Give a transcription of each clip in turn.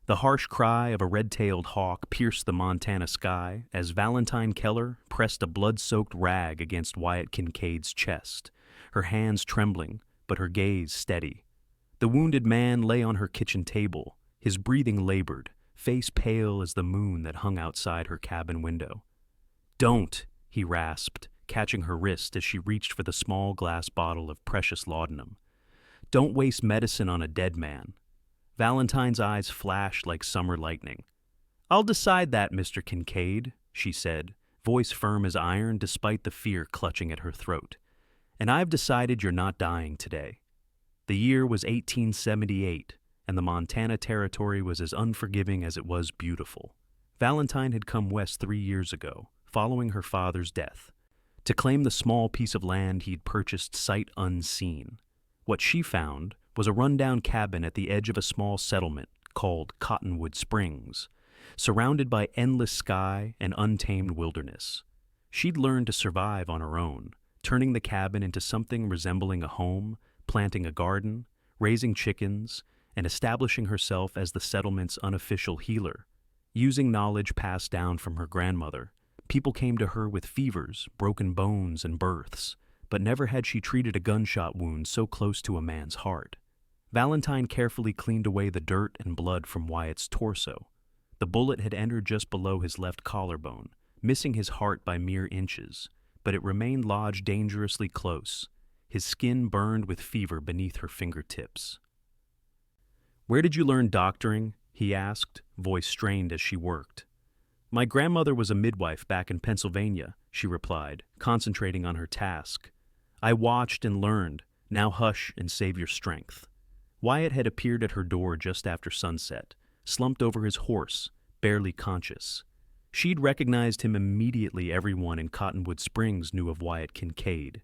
The harsh cry of a red-tailed hawk pierced the Montana sky as Valentine Keller pressed a blood-soaked rag against Wyatt Kincaid's chest, her hands trembling, but her gaze steady. The wounded man lay on her kitchen table, his breathing labored, face pale as the moon that hung outside her cabin window. "Don't," he rasped, catching her wrist as she reached for the small glass bottle of precious laudanum. "Don't waste medicine on a dead man." Valentine's eyes flashed like summer lightning. "I'll decide that, Mr. Kincaid," she said, voice firm as iron despite the fear clutching at her throat. "And I've decided you're not dying today." The year was 1878, and the Montana Territory was as unforgiving as it was beautiful. Valentine had come west 3 years ago, following her father's death, to claim the small piece of land he'd purchased sight unseen. What she found was a rundown cabin at the edge of a small settlement called Cottonwood Springs, surrounded by endless sky and untamed wilderness. She'd learned to survive on her own, turning the cabin into something resembling a home, planting a garden, raising chickens, and establishing herself as the settlement's unofficial healer. Using knowledge passed down from her grandmother, people came to her with fevers, broken bones, and births, but never had she treated a gunshot wound so close to a man's heart. Valentine carefully cleaned away the dirt and blood from Wyatt's torso. The bullet had entered just below his left collarbone, missing his heart by mere inches, but it remained lodged dangerously close. His skin burned with fever beneath her fingertips. "Where did you learn doctoring?" he asked, voice strained as she worked. "My grandmother was a midwife back in Pennsylvania," she replied, concentrating on her task. "I watched and learned. Now hush and save your strength." Wyatt had appeared at her door just after sunset, slumped over his horse, barely conscious. She'd recognized him immediately. Everyone in Cottonwood Springs knew of Wyatt Kincaid.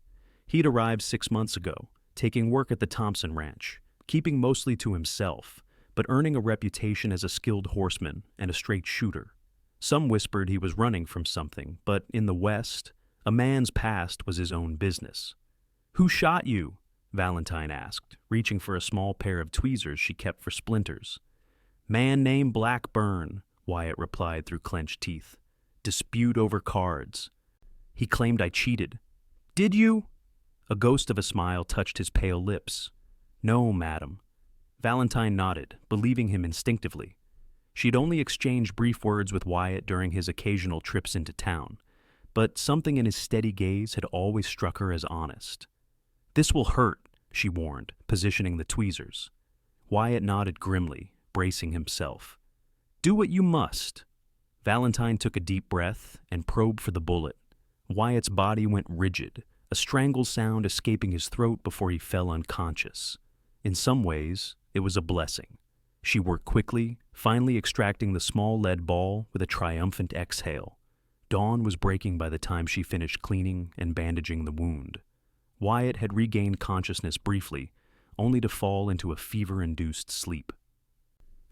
He'd arrived 6 months ago, taking work at the Thompson Ranch, keeping mostly to himself, but earning a reputation as a skilled horseman and a straight shooter. Some whispered he was running from something, but in the West, a man's past was his own business. "Who shot you?" Valentine asked, reaching for a small pair of tweezers she kept for splinters. "Man named Blackburn," Wyatt replied through clenched teeth. "Dispute over cards. He claimed I cheated." "Did you?" A ghost of a smile touched his pale lips. "No, madam." Valentine nodded, believing him instinctively. She'd only exchanged brief words with Wyatt during his occasional trips into town, but something in his steady gaze had always struck her as honest. "This will hurt," she warned, positioning the tweezers. Wyatt nodded grimly, bracing himself. "Do what you must." Valentine took a deep breath and probed for the bullet. Wyatt's body went rigid, a strangled sound escaping his throat before he fell unconscious. In some ways, it was a blessing. She worked quickly, finally extracting the small lead ball with a triumphant exhale. Dawn was breaking by the time she finished cleaning and bandaging the wound. Wyatt had regained consciousness briefly, only to fall into a fever-induced sleep.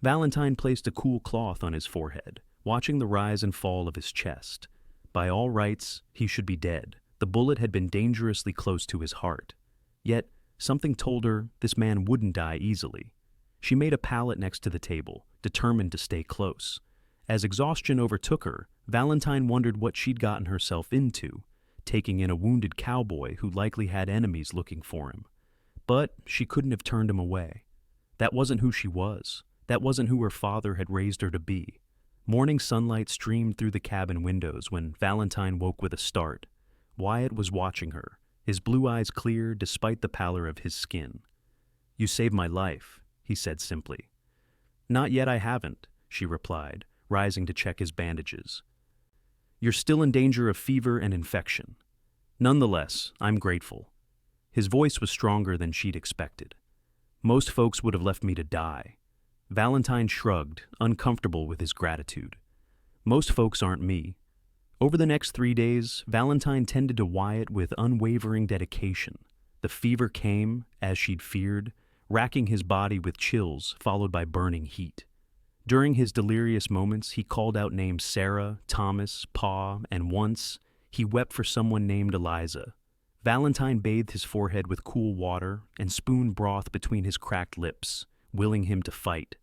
Valentine placed a cool cloth on his forehead, watching the rise and fall of his chest. By all rights, he should be dead. The bullet had been dangerously close to his heart. Yet, something told her this man wouldn't die easily. She made a pallet next to the table, determined to stay close. As exhaustion overtook her, Valentine wondered what she'd gotten herself into, taking in a wounded cowboy who likely had enemies looking for him. But she couldn't have turned him away. That wasn't who she was. That wasn't who her father had raised her to be. Morning sunlight streamed through the cabin windows when Valentine woke with a start. Wyatt was watching her, his blue eyes clear despite the pallor of his skin. "You saved my life," he said simply. "Not yet, I haven't," she replied, rising to check his bandages. "You're still in danger of fever and infection. Nonetheless, I'm grateful." His voice was stronger than she'd expected. "Most folks would have left me to die." Valentine shrugged, uncomfortable with his gratitude. "Most folks aren't me." Over the next 3 days, Valentine tended to Wyatt with unwavering dedication. The fever came, as she'd feared, racking his body with chills followed by burning heat. During his delirious moments, he called out names Sarah, Thomas, Pa, and once, he wept for someone named Eliza. Valentine bathed his forehead with cool water and spooned broth between his cracked lips, willing him to fight.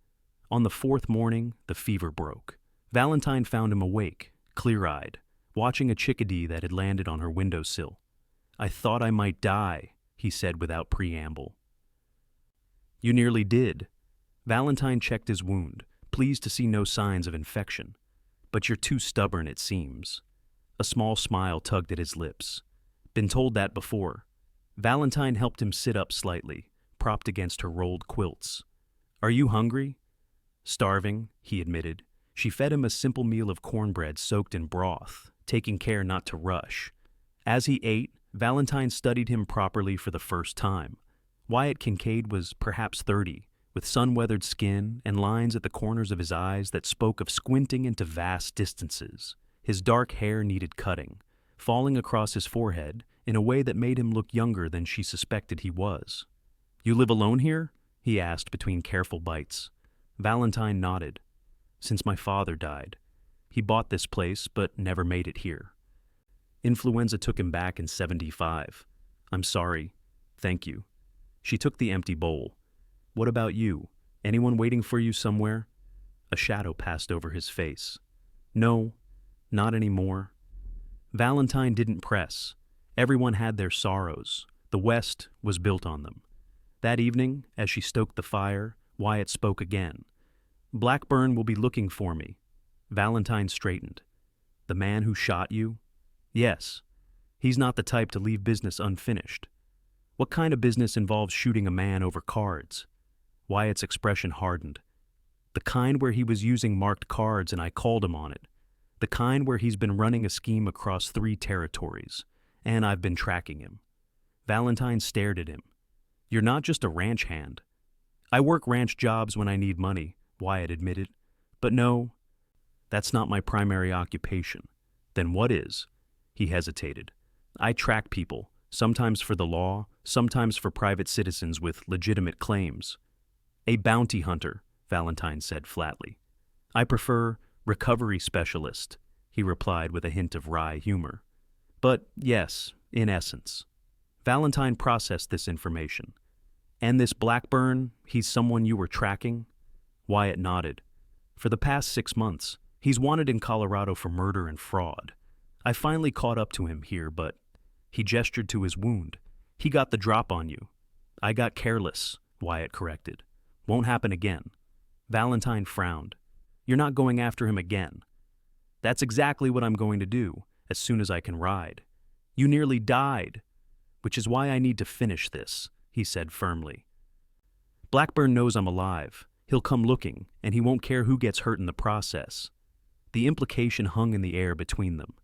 On the fourth morning, the fever broke. Valentine found him awake, clear-eyed, watching a chickadee that had landed on her windowsill. "I thought I might die," he said without preamble. "You nearly did." Valentine checked his wound, pleased to see no signs of infection. "But you're too stubborn, it seems." A small smile tugged at his lips. "Been told that before." Valentine helped him sit up slightly, propped against her rolled quilts. "Are you hungry?" "Starving," he admitted. She fed him a simple meal of cornbread soaked in broth, taking care not to rush. As he ate, Valentine studied him properly for the first time. Wyatt Kincaid was perhaps 30, with sun-weathered skin and lines at the corners of his eyes that spoke of squinting into vast distances. His dark hair needed cutting, falling across his forehead in a way that made him look younger than she suspected he was. "You live alone here?" he asked between careful bites. Valentine nodded. "Since my father died. He bought this place but never made it here. Influenza took him back in '75. I'm sorry. Thank you." She took the empty bowl. "What about you? Anyone waiting for you somewhere?" A shadow passed over his face. "No, not anymore." Valentine didn't press. Everyone had their sorrows. The West was built on them. That evening, as she stoked the fire, Wyatt spoke again. "Blackburn will be looking for me." Valentine straightened. "The man who shot you?" "Yes. He's not the type to leave business unfinished." "What kind of business involves shooting a man over cards?" Wyatt's expression hardened. "The kind where he was using marked cards and I called him on it. The kind where he's been running a scheme across 3 territories, and I've been tracking him." Valentine stared at him. "You're not just a ranch hand." "I work ranch jobs when I need money," Wyatt admitted. "But no, that's not my primary occupation." "Then what is?" He hesitated. "I track people, sometimes for the law, sometimes for private citizens with legitimate claims." "A bounty hunter," Valentine said flatly. "I prefer recovery specialist," he replied with a hint of wry humor. "But yes, in essence." Valentine processed this information. "And this Blackburn, he's someone you were tracking?" Wyatt nodded. "For the past 6 months. He's wanted in Colorado for murder and fraud. I finally caught up to him here, but..." He gestured to his wound. "He got the drop on you." "I got careless," Wyatt corrected. "Won't happen again." Valentine frowned. "You're not going after him again." "That's exactly what I'm going to do, as soon as I can ride." "You nearly died." "Which is why I need to finish this," he said firmly. "Blackburn knows I'm alive. He'll come looking, and he won't care who gets hurt in the process." The implication hung in the air between them.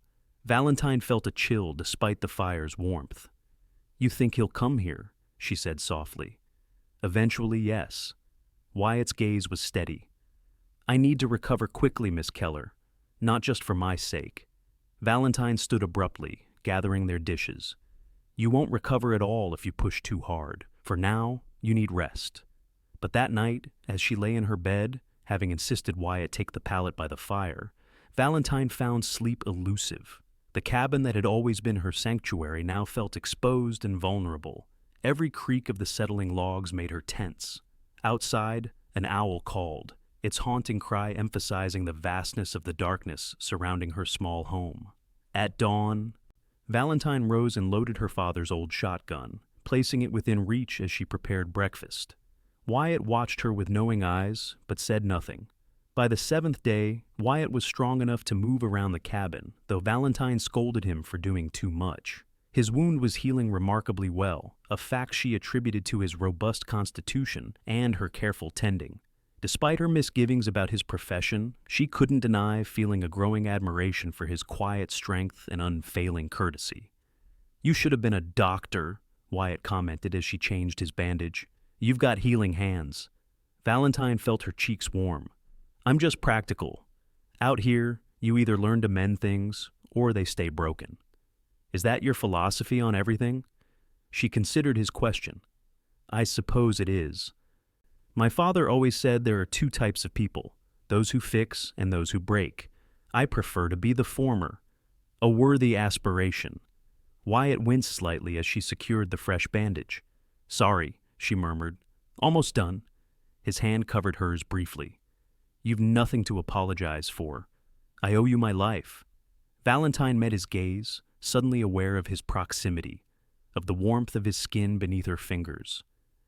Valentine felt a chill despite the fire's warmth. "You think he'll come here?" she said softly. "Eventually, yes." Wyatt's gaze was steady. "I need to recover quickly, Miss Keller, not just for my sake." Valentine stood abruptly, gathering their dishes. "You won't recover at all if you push too hard. For now, you need rest." But that night, as she lay in her bed, having insisted Wyatt take the pallet by the fire, Valentine found sleep elusive. The cabin that had always been her sanctuary now felt exposed and vulnerable. Every creak of the settling logs made her tense. Outside, an owl called, its haunting cry emphasizing the vastness of the darkness surrounding her small home. At dawn, Valentine rose and loaded her father's old shotgun, placing it within reach as she prepared breakfast. Wyatt watched her with knowing eyes, but said nothing. By the 7th day, Wyatt was strong enough to move around the cabin, though Valentine scolded him for doing too much. His wound was healing remarkably well, a fact she attributed to his robust constitution and her careful tending. Despite her misgivings about his profession, she couldn't deny feeling a growing admiration for his quiet strength and unfailing courtesy. "You should have been a doctor," Wyatt commented as she changed his bandage. "You've got healing hands." Valentine felt her cheeks warm. "I'm just practical. Out here, you either learn to mend things, or they stay broken." "Is that your philosophy on everything?" She considered his question. "I suppose it is. My father always said there are 2 types of people, those who fix and those who break. I prefer to be the former. A worthy aspiration." Wyatt winced slightly as she secured the fresh bandage. "Sorry," she murmured. "Almost done." His hand covered hers briefly. You've nothing to apologize for. I owe you my life." Valentine met his gaze, suddenly aware of his proximity, of the warmth of his skin beneath her fingers.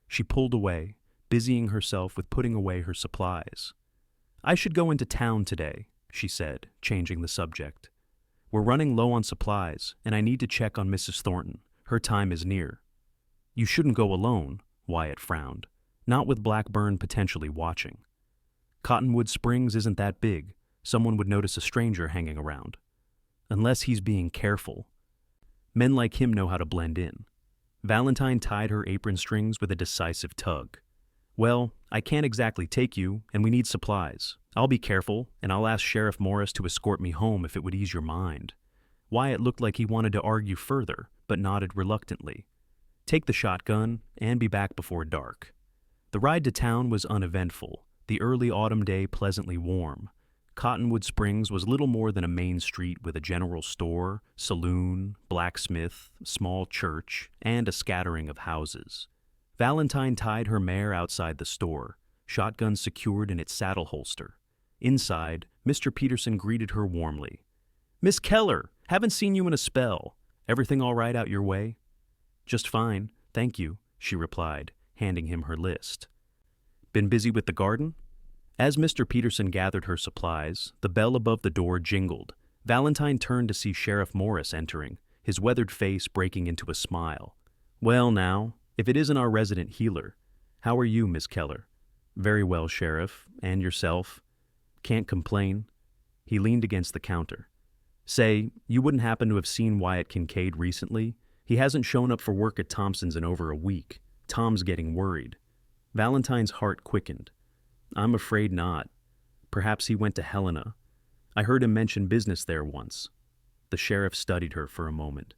She pulled away, busying herself with putting away her supplies. "I should go into town today," she said, changing the subject. "We're running low on supplies, and I need to check on Mrs. Thornton. Her time is near." "You shouldn't go alone," Wyatt frowned, "not with Blackburn potentially watching. Cottonwood Springs isn't that big. Someone would notice a stranger hanging around. Unless he's being careful. Men like him know how to blend in." Valentine tied her apron strings with a decisive tug. "Well, I can't exactly take you, and we need supplies. I'll be careful, and I'll ask Sheriff Morris to escort me home if it would ease your mind." Wyatt looked like he wanted to argue further, but nodded reluctantly. "Take the shotgun, and be back before dark." The ride to town was uneventful, the early autumn day pleasantly warm. Cottonwood Springs was little more than a main street with a general store, saloon, blacksmith, small church, and a scattering of houses. Valentine tied her mare outside the store, shotgun secured in its saddle holster. Inside, Mr. Peterson greeted her warmly. "Miss Keller, haven't seen you in a spell. Everything all right out your way?" "Just fine, thank you," she replied, handing him her list. "Been busy with the garden?" As Mr. Peterson gathered her supplies, the bell above the door jingled. Valentine turned to see Sheriff Morris entering, his weathered face breaking into a smile. "Well now, if it isn't our resident healer. How are you, Miss Keller?" "Very well, Sheriff. And yourself?" "Can't complain." He leaned against the counter. "Say, you wouldn't happen to have seen Wyatt Kincaid recently? He hasn't shown up for work at Thompson's in over a week. Tom's getting worried." Valentine's heart quickened. "I'm afraid not. Perhaps he went to Helena. I heard him mention business there once." The sheriff studied her for a moment.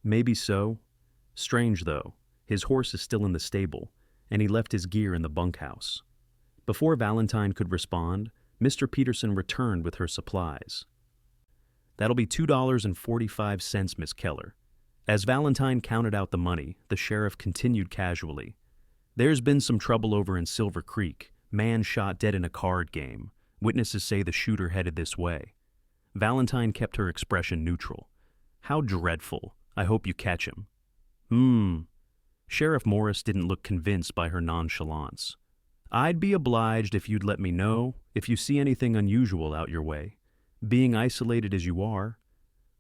"Maybe so. Strange, though. His horse is still in the stable, and he left his gear in the bunkhouse." Before Valentine could respond, Mr. Peterson returned with her supplies. "That'll be $2.45, Miss Keller." As Valentine counted out the money, the sheriff continued casually. "There's been some trouble over in Silver Creek. Man shot dead in a card game. Witnesses say the shooter headed this way." Valentine kept her expression neutral. "How dreadful. I hope you catch him." Sheriff Morris didn't look convinced by her nonchalance. "I'd be obliged if you'd let me know if you see anything unusual out your way. Being isolated as you are."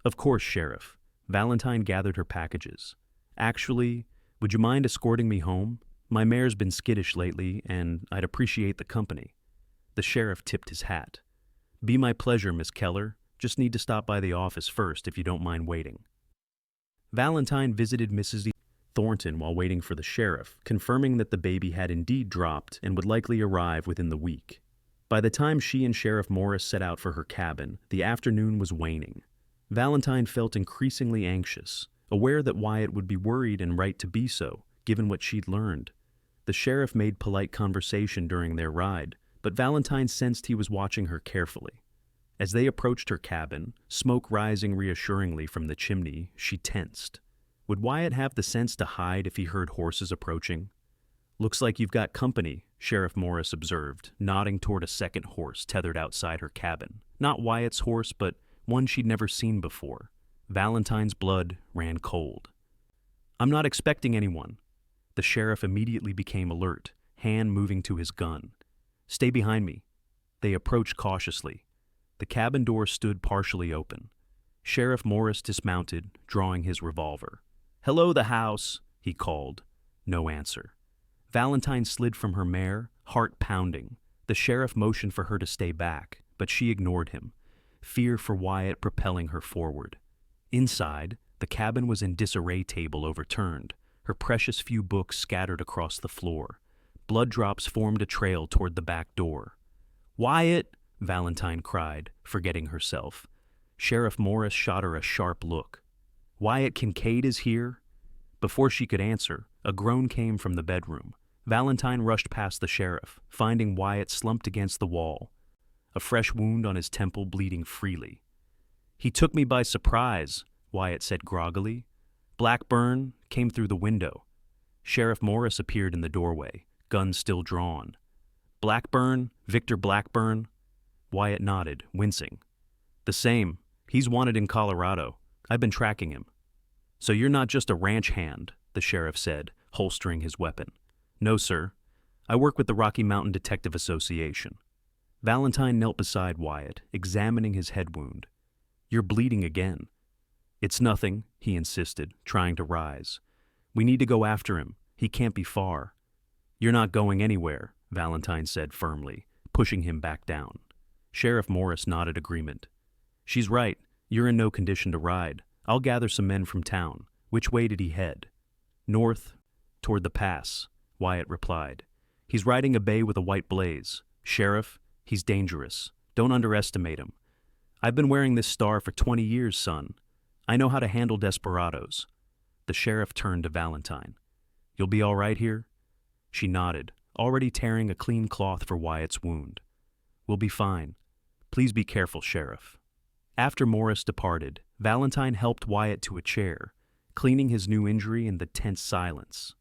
"Of course, Sheriff." Valentine gathered her packages. "Actually, would you mind escorting me home? My mare's been skittish lately, and I'd appreciate the company." The sheriff tipped his hat. "Be my pleasure, Miss Keller. Just need to stop by the office first if you don't mind waiting." Valentine visited Mrs. Thornton while waiting for the sheriff, confirming that the baby had indeed dropped and would likely arrive within the week. By the time she and Sheriff Morris set out for her cabin, the afternoon was waning. Valentine felt increasingly anxious, aware that Wyatt would be worried and right to be so, given what she'd learned. The sheriff made polite conversation during their ride, but Valentine sensed he was watching her carefully. As they approached her cabin, smoke rising reassuringly from the chimney, she tensed. Would Wyatt have the sense to hide if he heard horses approaching? "Looks like you've got company," Sheriff Morris observed, nodding toward a second horse tethered outside her cabin. Not Wyatt's horse, but one she'd never seen before. Valentine's blood ran cold. "I'm not expecting anyone." The sheriff immediately became alert, hand moving to his gun. "Stay behind me." They approached cautiously. The cabin door stood partially open. Sheriff Morris dismounted, drawing his revolver. "Hello, the house," he called. No answer. Valentine slid from her mare, heart pounding. The sheriff motioned for her to stay back, but she ignored him, fear for Wyatt propelling her forward. Inside, the cabin was in disarray, table overturned, her precious few books scattered across the floor. Blood drops formed a trail toward the back door. "Wyatt!" Valentine cried, forgetting herself. Sheriff Morris shot her a sharp look. "Wyatt Kincaid is here?" Before she could answer, a groan came from the bedroom. Valentine rushed past the sheriff, finding Wyatt slumped against the wall, a fresh wound on his temple bleeding freely. "He took me by surprise," Wyatt said groggily. "Blackburn came through the window." Sheriff Morris appeared in the doorway, gun still drawn. "Blackburn, Victor Blackburn?" Wyatt nodded, wincing. The same. He's wanted in Colorado. I've been tracking him. So you're not just a ranch hand, the sheriff said, holstering his weapon. No, sir. I work with the Rocky Mountain Detective Association. Valentine knelt beside Wyatt, examining his head wound. You're bleeding again. It's nothing, he insisted, trying to rise. We need to go after him. He can't be far. You're not going anywhere, Valentine said firmly, pushing him back down. Sheriff Morris nodded agreement. She's right. You're in no condition to ride. I'll gather some men from town. Which way did he head? North, toward the pass, Wyatt replied. He's riding a bay with a white blaze. Sheriff, he's dangerous. Don't underestimate him. I've been wearing this star for 20 years, son. I know how to handle desperados. The sheriff turned to Valentine. You'll be all right here? She nodded, already tearing a clean cloth for Wyatt's wound. We'll be fine. Please be careful, Sheriff. After Morris departed, Valentine helped Wyatt to a chair, cleaning his new injury in the tense silence.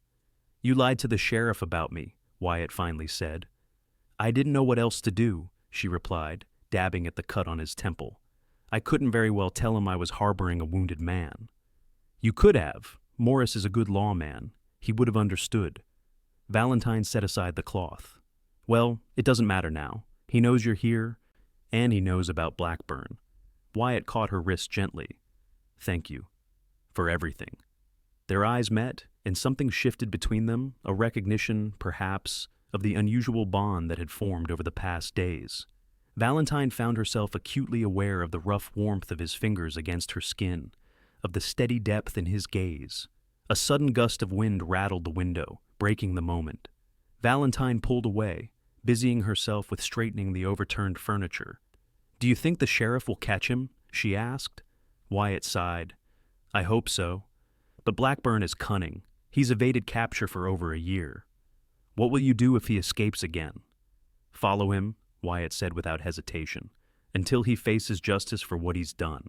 You lied to the sheriff about me, Wyatt finally said. I didn't know what else to do, she replied, dabbing at the cut on his temple. I couldn't very well tell him I was harboring a wounded man. You could have. Morris is a good lawman. He would have understood. Valentine set aside the cloth. Well, it doesn't matter now. He knows you're here, and he knows about Blackburn. Wyatt caught her wrist gently. Thank you. For everything. Their eyes met, and something shifted between them, a recognition, perhaps, of the unusual bond that had formed over the past days. Valentine found herself acutely aware of the rough warmth of his fingers against her skin, of the steady depth in his gaze. A sudden gust of wind rattled the window, breaking the moment. Valentine pulled away, busying herself with straightening the overturned furniture. Do you think the sheriff will catch him? She asked. Wyatt sighed. I hope so. But Blackburn is cunning. He's evaded capture for over a year. What will you do if he escapes again? Follow him, Wyatt said without hesitation, until he faces justice for what he's done.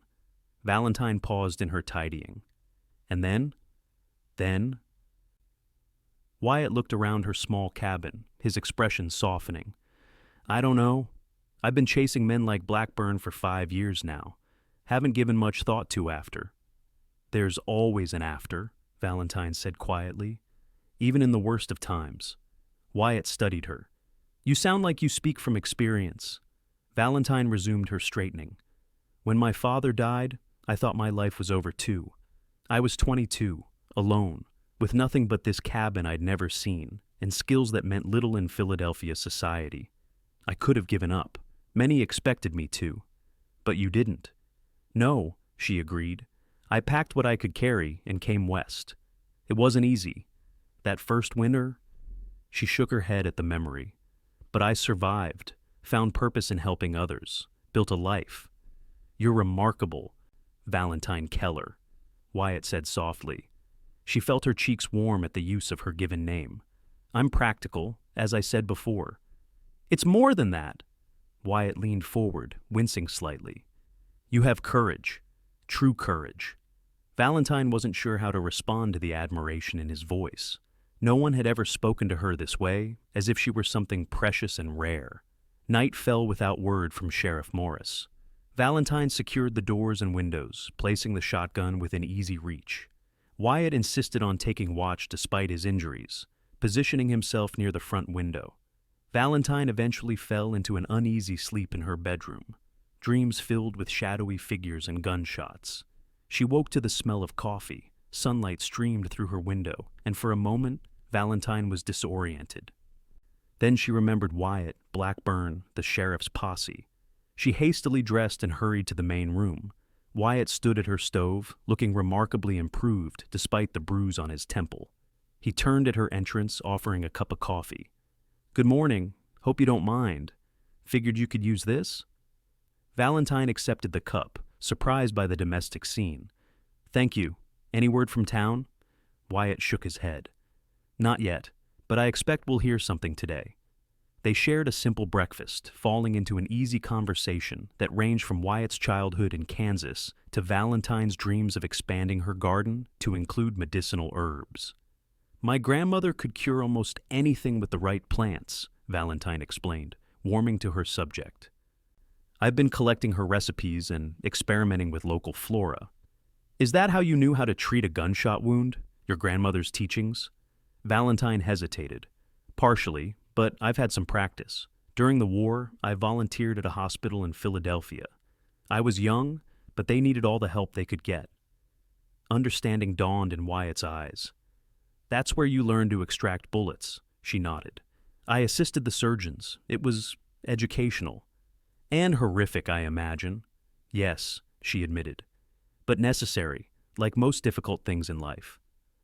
Valentine paused in her tidying. And then? Then? Wyatt looked around her small cabin, his expression softening. I don't know. I've been chasing men like Blackburn for 5 years now. Haven't given much thought to after. There's always an after, Valentine said quietly, even in the worst of times. Wyatt studied her. You sound like you speak from experience. Valentine resumed her straightening. When my father died, I thought my life was over too. I was 22, alone, with nothing but this cabin I'd never seen, and skills that meant little in Philadelphia society. I could have given up. Many expected me to. But you didn't. No, she agreed. I packed what I could carry and came west. It wasn't easy. That first winter, she shook her head at the memory. But I survived, found purpose in helping others, built a life. You're remarkable, Valentine Keller, Wyatt said softly. She felt her cheeks warm at the use of her given name. I'm practical, as I said before. It's more than that. Wyatt leaned forward, wincing slightly. You have courage, true courage. Valentine wasn't sure how to respond to the admiration in his voice. No one had ever spoken to her this way, as if she were something precious and rare. Night fell without word from Sheriff Morris. Valentine secured the doors and windows, placing the shotgun within easy reach. Wyatt insisted on taking watch despite his injuries, positioning himself near the front window. Valentine eventually fell into an uneasy sleep in her bedroom, dreams filled with shadowy figures and gunshots. She woke to the smell of coffee. Sunlight streamed through her window, and for a moment, Valentine was disoriented. Then she remembered Wyatt, Blackburn, the sheriff's posse. She hastily dressed and hurried to the main room. Wyatt stood at her stove, looking remarkably improved despite the bruise on his temple. He turned at her entrance, offering a cup of coffee. Good morning. Hope you don't mind. Figured you could use this? Valentine accepted the cup, surprised by the domestic scene. Thank you. Any word from town? Wyatt shook his head. Not yet, but I expect we'll hear something today. They shared a simple breakfast, falling into an easy conversation that ranged from Wyatt's childhood in Kansas to Valentine's dreams of expanding her garden to include medicinal herbs. My grandmother could cure almost anything with the right plants, Valentine explained, warming to her subject. I've been collecting her recipes and experimenting with local flora. Is that how you knew how to treat a gunshot wound? Your grandmother's teachings? Valentine hesitated. Partially, but I've had some practice. During the war, I volunteered at a hospital in Philadelphia. I was young, but they needed all the help they could get. Understanding dawned in Wyatt's eyes. That's where you learn to extract bullets, she nodded. I assisted the surgeons. It was educational. And horrific, I imagine. Yes, she admitted. But necessary, like most difficult things in life.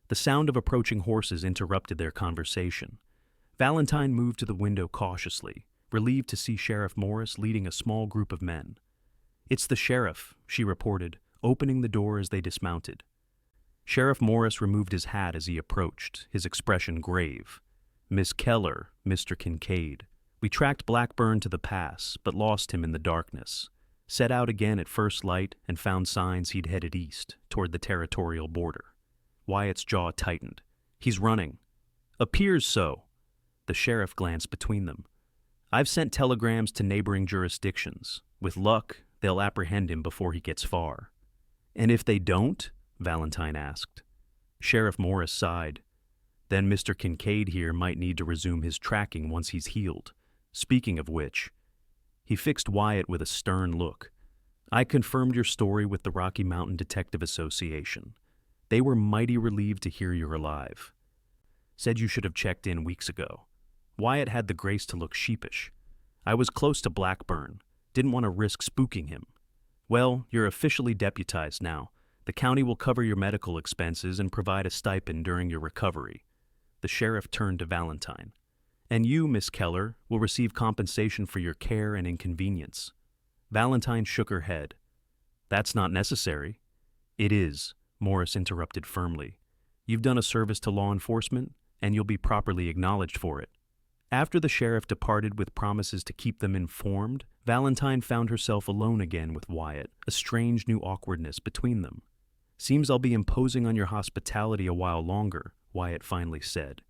The sound of approaching horses interrupted their conversation. Valentine moved to the window cautiously, relieved to see Sheriff Morris leading a small group of men. It's the sheriff, she reported, opening the door as they dismounted. Sheriff Morris removed his hat as he approached, his expression grave. Miss Keller, Mr. Kincaid. We tracked Blackburn to the pass, but lost him in the darkness. Set out again at first light and found signs he'd headed east, toward the territorial border. Wyatt's jaw tightened. He's running. Appears so. The sheriff glanced between them. I've sent telegrams to neighboring jurisdictions. With luck, they'll apprehend him before he gets far. And if they don't? Valentine asked. Sheriff Morris sighed. Then Mr. Kincaid here might need to resume his tracking once he's healed. Speaking of which, he fixed Wyatt with a stern look. I confirmed your story with the Rocky Mountain Detective Association. They were mighty relieved to hear you're alive. Said you should have checked in weeks ago. Wyatt had the grace to look sheepish. I was close to Blackburn. Didn't want to risk spooking him. Well, you're officially deputized now. The county will cover your medical expenses and provide a stipend during your recovery. The sheriff turned to Valentine. And you, Miss Keller, will receive compensation for your care and inconvenience. Valentine shook her head. That's not necessary. It is, Morris interrupted firmly. You've done a service to law enforcement, and you'll be properly acknowledged for it. After the sheriff departed with promises to keep them informed, Valentine found herself alone again with Wyatt, a strange new awkwardness between them. Seems I'll be imposing on your hospitality a while longer, Wyatt finally said.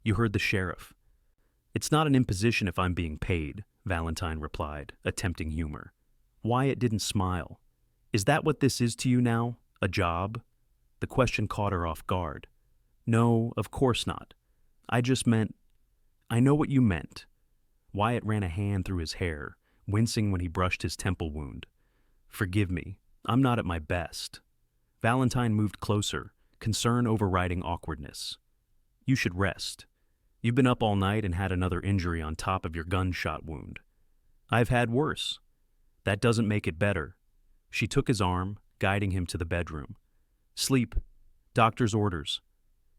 You heard the sheriff. It's not an imposition if I'm being paid, Valentine replied, attempting humor. Wyatt didn't smile. Is that what this is to you now? A job? The question caught her off guard. No, of course not. I just meant... I know what you meant. Wyatt ran a hand through his hair, wincing when he brushed his temple wound. Forgive me, I'm not at my best. Valentine moved closer, concern overriding awkwardness. You should rest. You've been up all night and had another injury on top of your gunshot wound. I've had worse. That doesn't make it better. She took his arm, guiding him to the bedroom. Sleep. Doctor's orders.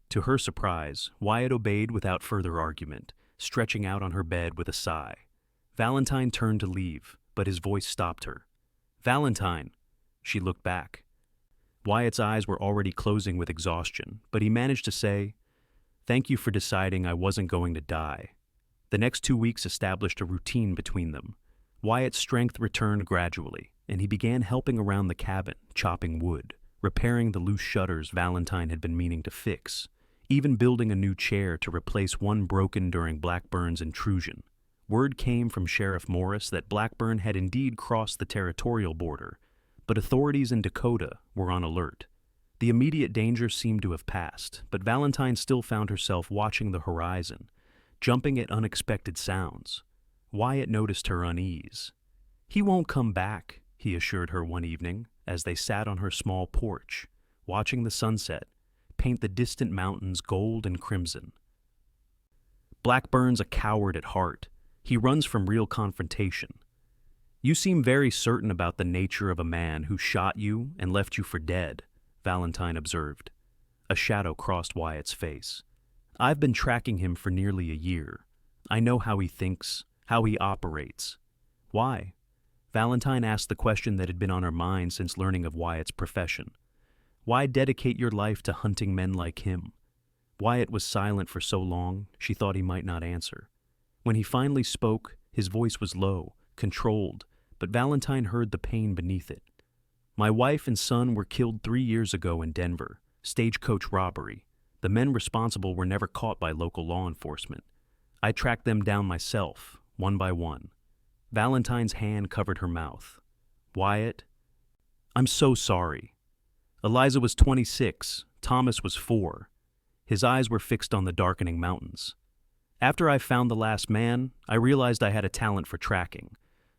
To her surprise, Wyatt obeyed without further argument, stretching out on her bed with a sigh. Valentine turned to leave, but his voice stopped her. Valentine! She looked back. Wyatt's eyes were already closing with exhaustion, but he managed to say, Thank you for deciding I wasn't going to die. The next 2 weeks established a routine between them. Wyatt's strength returned gradually, and he began helping around the cabin, chopping wood, repairing the loose shutters Valentine had been meaning to fix, even building a new chair to replace one broken during Blackburn's intrusion. Word came from Sheriff Morris that Blackburn had indeed crossed the territorial border, but authorities in Dakota were on alert. The immediate danger seemed to have passed, but Valentine still found herself watching the horizon, jumping at unexpected sounds. Wyatt noticed her unease. He won't come back, he assured her one evening, as they sat on her small porch, watching the sunset paint the distant mountains gold and crimson. Blackburn's a coward at heart. He runs from real confrontation. You seem very certain about the nature of a man who shot you and left you for dead, Valentine observed. A shadow crossed Wyatt's face. I've been tracking him for nearly a year. I know how he thinks, how he operates. Why? Valentine asked the question that had been on her mind since learning of Wyatt's profession. Why dedicate your life to hunting men like him? Wyatt was silent for so long, she thought he might not answer. When he finally spoke, his voice was low, controlled, but Valentine heard the pain beneath it. My wife and son were killed 3 years ago in Denver, stagecoach robbery. The men responsible were never caught by local law enforcement. I tracked them down myself, one by one. Valentine's hand covered her mouth. Wyatt, I'm so sorry. Eliza was 26, Thomas was 4. His eyes were fixed on the darkening mountains. After I found the last man, I realized I had a talent for tracking.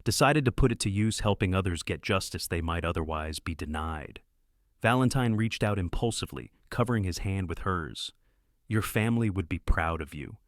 Decided to put it to use helping others get justice they might otherwise be denied. Valentine reached out impulsively, covering his hand with hers. Your family would be proud of you.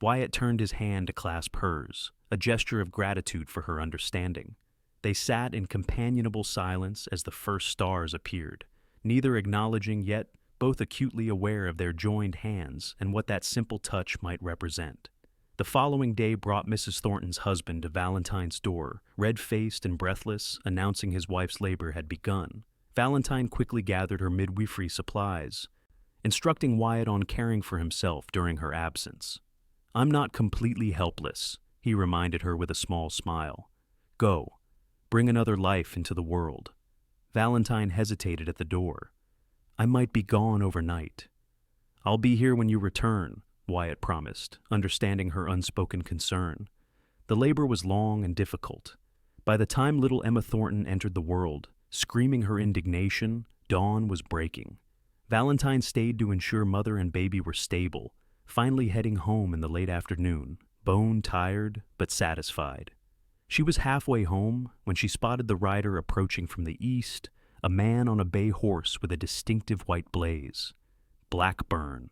Wyatt turned his hand to clasp hers, a gesture of gratitude for her understanding. They sat in companionable silence as the first stars appeared, neither acknowledging yet both acutely aware of their joined hands and what that simple touch might represent. The following day brought Mrs. Thornton's husband to Valentine's door, red-faced and breathless, announcing his wife's labor had begun. Valentine quickly gathered her midwifery supplies, instructing Wyatt on caring for himself during her absence. I'm not completely helpless, he reminded her with a small smile. Go, bring another life into the world. Valentine hesitated at the door. I might be gone overnight. I'll be here when you return, Wyatt promised, understanding her unspoken concern. The labor was long and difficult. By the time little Emma Thornton entered the world, screaming her indignation, dawn was breaking. Valentine stayed to ensure mother and baby were stable, finally heading home in the late afternoon, bone-tired but satisfied. She was halfway home when she spotted the rider approaching from the east, a man on a bay horse with a distinctive white blaze. Blackburn.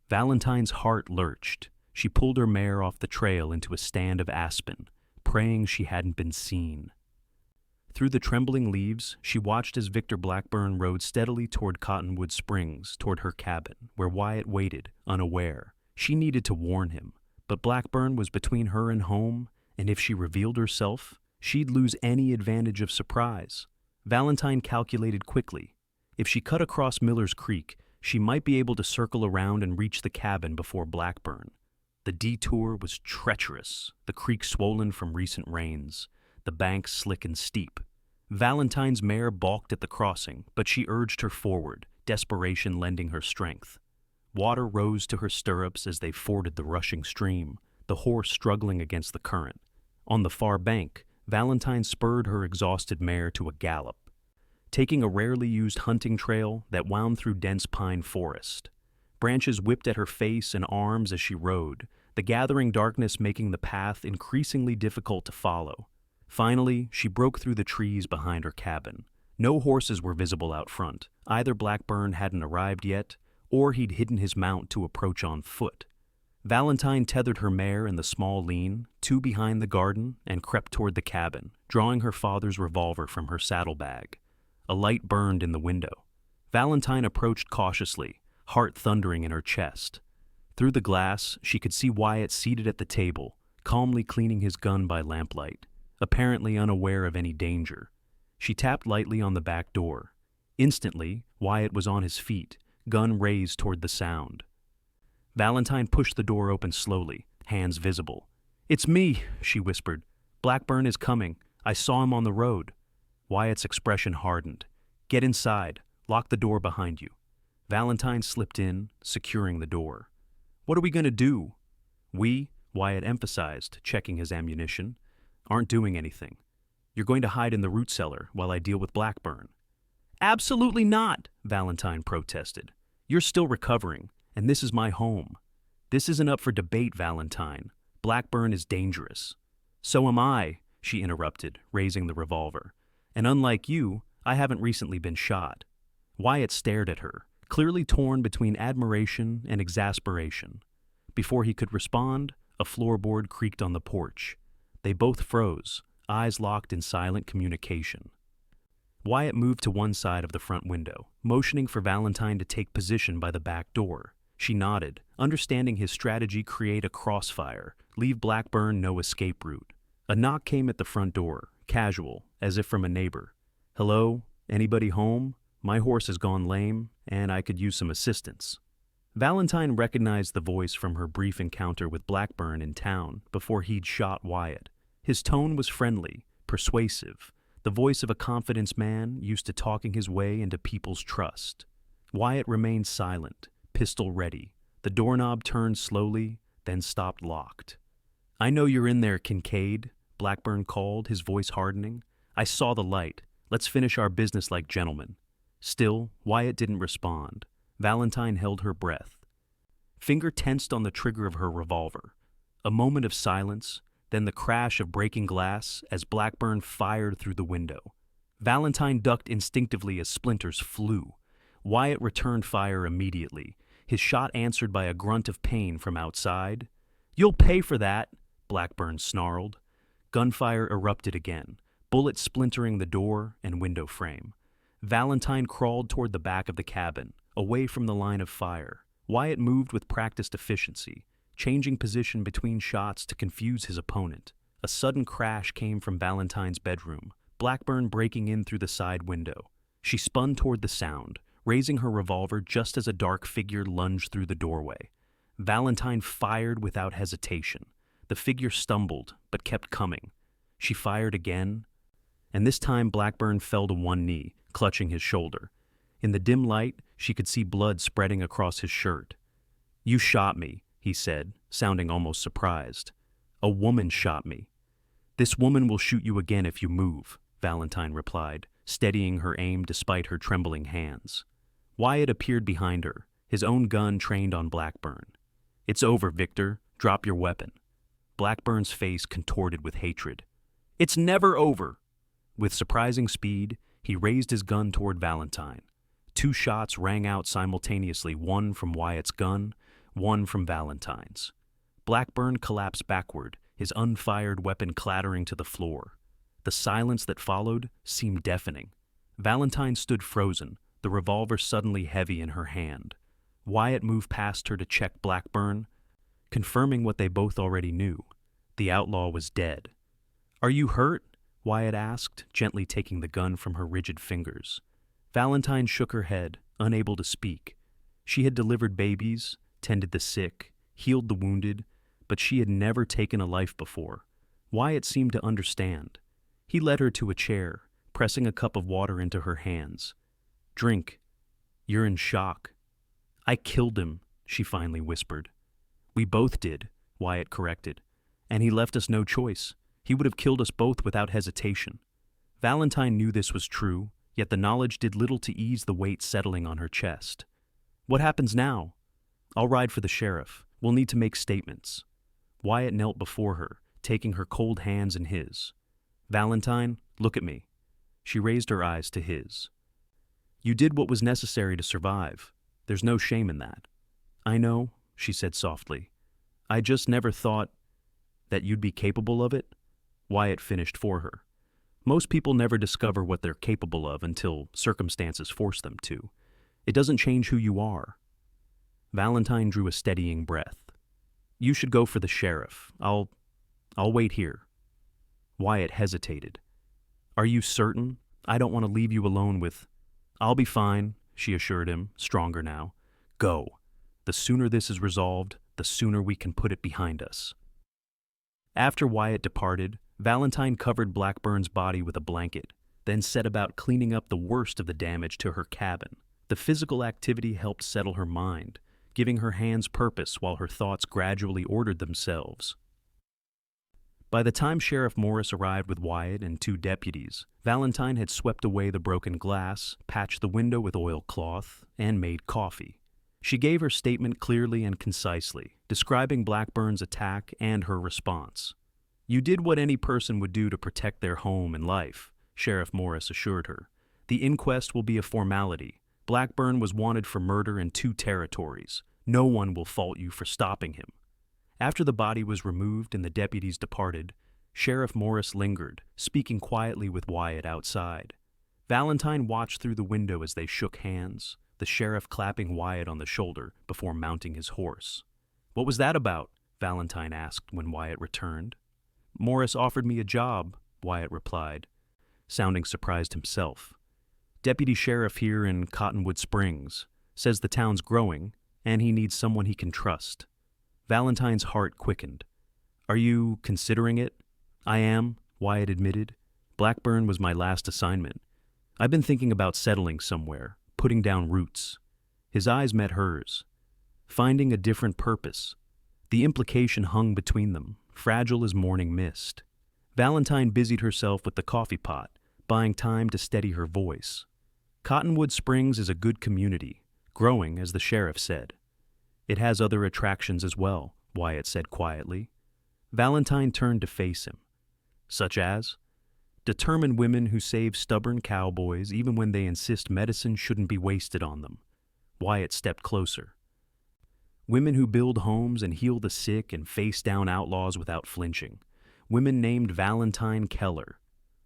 Valentine's heart lurched. She pulled her mare off the trail into a stand of aspen, praying she hadn't been seen. Through the trembling leaves, she watched as Victor Blackburn rode steadily toward Cottonwood Springs, toward her cabin, where Wyatt waited, unaware. She needed to warn him, but Blackburn was between her and home, and if she revealed herself, she'd lose any advantage of surprise. Valentine calculated quickly. If she cut across Miller's Creek, she might be able to circle around and reach the cabin before Blackburn. The detour was treacherous, the creek swollen from recent rains, the banks slick and steep. Valentine's mare balked at the crossing, but she urged her forward, desperation lending her strength. Water rose to her stirrups as they forded the rushing stream, the horse struggling against the current. On the far bank, Valentine spurred her exhausted mare to a gallop, taking a rarely used hunting trail that wound through dense pine forest. Branches whipped at her face and arms as she rode, the gathering darkness making the path increasingly difficult to follow. Finally, she broke through the trees behind her cabin. No horses were visible out front. Either Blackburn hadn't arrived yet, or he'd hidden his mount to approach on foot. Valentine tethered her mare in the small lean, two behind the garden, and crept toward the cabin, drawing her father's revolver from her saddlebag. A light burned in the window. Valentine approached cautiously, heart thundering in her chest. Through the glass, she could see Wyatt seated at the table, calmly cleaning his gun by lamplight, apparently unaware of any danger. She tapped lightly on the back door. Instantly, Wyatt was on his feet, gun raised toward the sound. Valentine pushed the door open slowly, hands visible. "It's me," she whispered. "Blackburn is coming. I saw him on the road." Wyatt's expression hardened. "Get inside. Lock the door behind you." Valentine slipped in, securing the door. "What are we going to do?" "We," Wyatt emphasized, checking his ammunition, "aren't doing anything. You're going to hide in the root cellar while I deal with Blackburn." "Absolutely not," Valentine protested. "You're still recovering, and this is my home." "This isn't up for debate, Valentine. Blackburn is dangerous." "So am I," she interrupted, raising the revolver. "And unlike you, I haven't recently been shot." Wyatt stared at her, clearly torn between admiration and exasperation. Before he could respond, a floorboard creaked on the porch. They both froze, eyes locked in silent communication. Wyatt moved to one side of the front window, motioning for Valentine to take position by the back door. She nodded, understanding his strategy: create a crossfire, leave Blackburn no escape route. A knock came at the front door, casual, as if from a neighbor. "Hello? Anybody home? My horse has gone lame, and I could use some assistance." Valentine recognized the voice from her brief encounter with Blackburn in town before he'd shot Wyatt. His tone was friendly, persuasive, the voice of a confidence man used to talking his way into people's trust. Wyatt remained silent, pistol ready. The doorknob turned slowly, then stopped locked. "I know you're in there, Kincaid," Blackburn called, his voice hardening. "I saw the light. Let's finish our business like gentlemen." Still, Wyatt didn't respond. Valentine held her breath. Finger tensed on the trigger of her revolver. A moment of silence, then the crash of breaking glass as Blackburn fired through the window. Valentine ducked instinctively as splinters flew. Wyatt returned fire immediately, his shot answered by a grunt of pain from outside. "You'll pay for that," Blackburn snarled. Gunfire erupted again, bullets splintering the door and window frame. Valentine crawled toward the back of the cabin, away from the line of fire. Wyatt moved with practiced efficiency, changing position between shots to confuse his opponent. A sudden crash came from Valentine's bedroom, Blackburn breaking in through the side window. She spun toward the sound, raising her revolver just as a dark figure lunged through the doorway. Valentine fired without hesitation. The figure stumbled, but kept coming. She fired again, and this time Blackburn fell to one knee, clutching his shoulder. In the dim light, she could see blood spreading across his shirt. "You shot me," he said, sounding almost surprised. "A woman shot me." "This woman will shoot you again if you move," Valentine replied, steadying her aim despite her trembling hands. Wyatt appeared behind her, his own gun trained on Blackburn. "It's over, Victor. Drop your weapon." Blackburn's face contorted with hatred. "It's never over." With surprising speed, he raised his gun toward Valentine. Two shots rang out simultaneously, one from Wyatt's gun, one from Valentine's. Blackburn collapsed backward, his unfired weapon clattering to the floor. The silence that followed seemed deafening. Valentine stood frozen, the revolver suddenly heavy in her hand. Wyatt moved past her to check Blackburn, confirming what they both already knew. The outlaw was dead. "Are you hurt?" Wyatt asked, gently taking the gun from her rigid fingers. Valentine shook her head, unable to speak. She had delivered babies, tended the sick, healed the wounded, but she had never taken a life before. Wyatt seemed to understand. He led her to a chair, pressing a cup of water into her hands. "Drink. You're in shock." "I killed him," she finally whispered. "We both did," Wyatt corrected. "And he left us no choice. He would have killed us both without hesitation." Valentine knew this was true, yet the knowledge did little to ease the weight settling on her chest. "What happens now?" "I'll ride for the sheriff. We'll need to make statements." Wyatt knelt before her, taking her cold hands in his. "Valentine, look at me." She raised her eyes to his. "You did what was necessary to survive. There's no shame in that." "I know," she said softly. "I just never thought that you'd be capable of it." Wyatt finished for her. "Most people never discover what they're capable of until circumstances force them to. It doesn't change who you are." Valentine drew a steadying breath. "You should go for the sheriff. I'll wait here." Wyatt hesitated. "Are you certain? I don't want to leave you alone with—" "I'll be fine," she assured him, stronger now. "Go. The sooner this is resolved, the sooner we can put it behind us." After Wyatt departed, Valentine covered Blackburn's body with a blanket, then set about cleaning up the worst of the damage to her cabin. The physical activity helped settle her mind, giving her hands purpose while her thoughts gradually ordered themselves. By the time Sheriff Morris arrived with Wyatt and two deputies, Valentine had swept away the broken glass, patched the window with oilcloth, and made coffee. She gave her statement clearly and concisely, describing Blackburn's attack and her response. "You did what any person would do to protect their home and life," Sheriff Morris assured her. "The inquest will be a formality. Blackburn was wanted for murder in 2 territories. No one will fault you for stopping him." After the body was removed and the deputies departed, Sheriff Morris lingered, speaking quietly with Wyatt outside. Valentine watched through the window as they shook hands, the sheriff clapping Wyatt on the shoulder before mounting his horse. "What was that about?" Valentine asked when Wyatt returned. "Morris offered me a job," Wyatt replied, sounding surprised himself. "Deputy sheriff here in Cottonwood Springs. Says the town's growing, and he needs someone he can trust." Valentine's heart quickened. "Are you considering it?" "I am," Wyatt admitted. "Blackburn was my last assignment. I've been thinking about settling somewhere, putting down roots." His eyes met hers. Finding a different purpose. The implication hung between them, fragile as morning mist. Valentine busied herself with the coffee pot, buying time to steady her voice. Cottonwood Springs is a good community, growing, as the sheriff said. It has other attractions as well, Wyatt said quietly. Valentine turned to face him. Such as? Determined women who save stubborn cowboys even when they insist medicine shouldn't be wasted on them. Wyatt stepped closer. Women who build homes and heal the sick and face down outlaws without flinching. Women named Valentine Keller.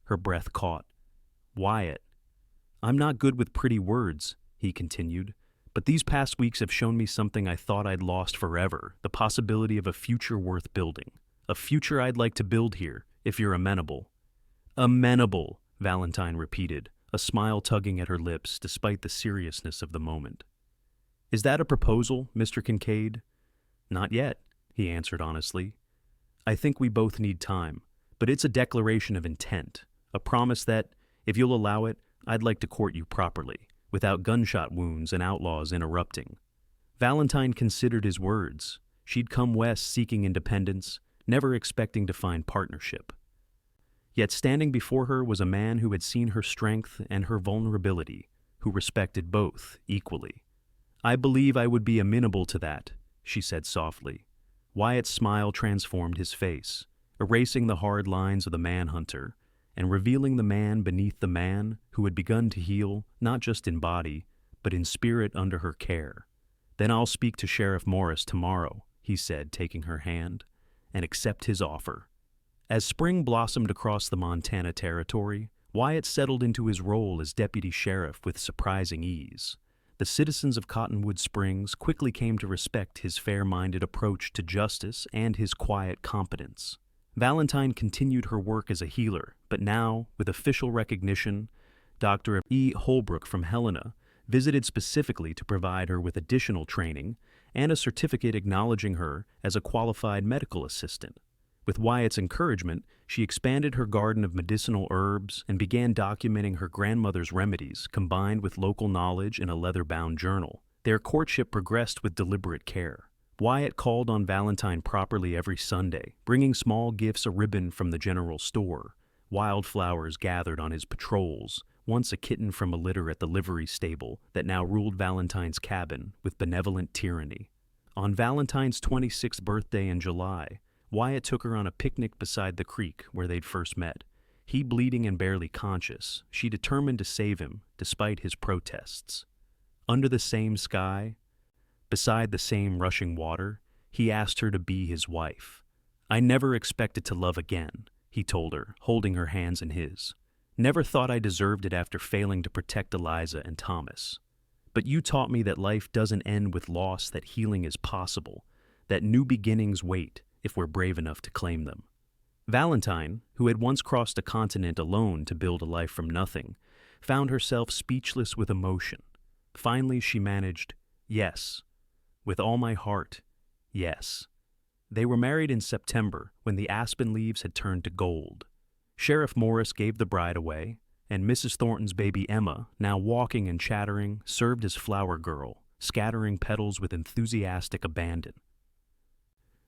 Her breath caught. Wyatt. I'm not good with pretty words, he continued, but these past weeks have shown me something I thought I'd lost forever, the possibility of a future worth building. A future I'd like to build here, if you're amenable. Amenable, Valentine repeated, a smile tugging at her lips despite the seriousness of the moment. Is that a proposal, Mr. Kincaid? Not yet, he answered honestly. I think we both need time, but it's a declaration of intent, a promise that, if you'll allow it, I'd like to court you properly, without gunshot wounds and outlaws interrupting. Valentine considered his words. She'd come west seeking independence, never expecting to find partnership. Yet standing before her was a man who had seen her strength and her vulnerability, who respected both equally. I believe I would be amenable to that, she said softly. Wyatt's smile transformed his face, erasing the hard lines of the manhunter and revealing the man beneath the man who had begun to heal, not just in body, but in spirit under her care. Then I'll speak to Sheriff Morris tomorrow, he said, taking her hand, and accept his offer. As spring blossomed across the Montana territory, Wyatt settled into his role as deputy sheriff with surprising ease. The citizens of Cottonwood Springs quickly came to respect his fair-minded approach to justice and his quiet competence. Valentine continued her work as a healer, but now, with official recognition, Dr. E. Holbrook from Helena visited specifically to provide her with additional training and a certificate acknowledging her as a qualified medical assistant. With Wyatt's encouragement, she expanded her garden of medicinal herbs and began documenting her grandmother's remedies combined with local knowledge in a leather-bound journal. Their courtship progressed with deliberate care. Wyatt called on Valentine properly every Sunday, bringing small gifts, a ribbon from the general store, wildflowers gathered on his patrols, once a kitten from a litter at the livery stable that now ruled Valentine's cabin with benevolent tyranny. On Valentine's 26th birthday in July, Wyatt took her on a picnic beside the creek where they'd first met. He bleeding and barely conscious, she determined to save him despite his protests. Under the same sky, beside the same rushing water, he asked her to be his wife. I never expected to love again, he told her, holding her hands in his. Never thought I deserved it after failing to protect Eliza and Thomas. But you taught me that life doesn't end with loss, that healing is possible, that new beginnings wait if we're brave enough to claim them. Valentine, who had once crossed a continent alone to build a life from nothing, found herself speechless with emotion. Finally, she managed, yes. With all my heart, yes. They were married in September when the aspen leaves had turned to gold. Sheriff Morris gave the bride away, and Mrs. Thornton's baby Emma, now walking and chattering, served as flower girl, scattering petals with enthusiastic abandon.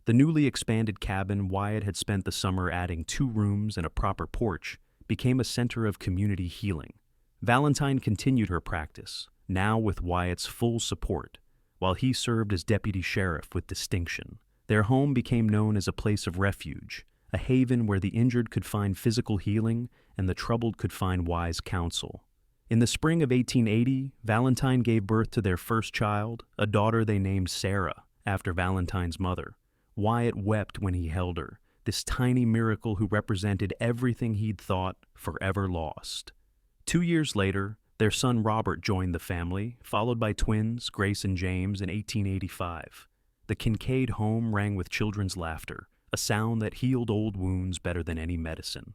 The newly expanded cabin Wyatt had spent the summer adding 2 rooms and a proper porch became a center of community healing. Valentine continued her practice, now with Wyatt's full support, while he served as deputy sheriff with distinction. Their home became known as a place of refuge, a haven where the injured could find physical healing and the troubled could find wise counsel. In the spring of 1880, Valentine gave birth to their first child, a daughter they named Sarah, after Valentine's mother. Wyatt wept when he held her, this tiny miracle who represented everything he'd thought forever lost. 2 years later, their son Robert joined the family, followed by twins, Grace and James, in 1885. The Kincaid home rang with children's laughter, a sound that healed old wounds better than any medicine.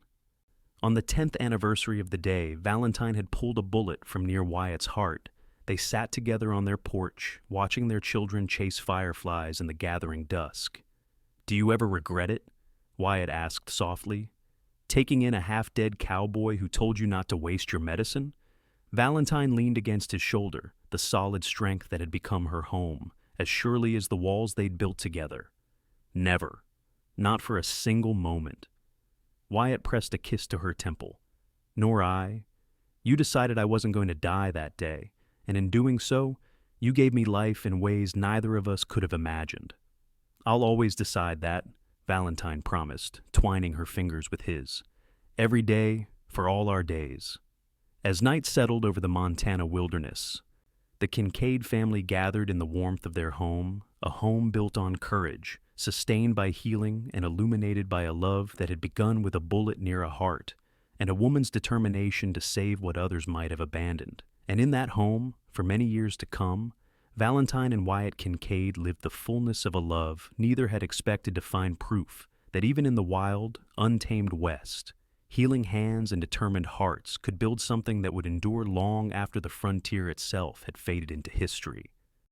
On the 10th anniversary of the day, Valentine had pulled a bullet from near Wyatt's heart. They sat together on their porch, watching their children chase fireflies in the gathering dusk. Do you ever regret it? Wyatt asked softly. Taking in a half-dead cowboy who told you not to waste your medicine? Valentine leaned against his shoulder, the solid strength that had become her home, as surely as the walls they'd built together. Never. Not for a single moment. Wyatt pressed a kiss to her temple. Nor I. You decided I wasn't going to die that day, and in doing so, you gave me life in ways neither of us could have imagined. I'll always decide that, Valentine promised, twining her fingers with his. Every day, for all our days. As night settled over the Montana wilderness, the Kincaid family gathered in the warmth of their home, a home built on courage, sustained by healing and illuminated by a love that had begun with a bullet near a heart, and a woman's determination to save what others might have abandoned. And in that home, for many years to come, Valentine and Wyatt Kincaid lived the fullness of a love neither had expected to find proof that even in the wild, untamed West, healing hands and determined hearts could build something that would endure long after the frontier itself had faded into history.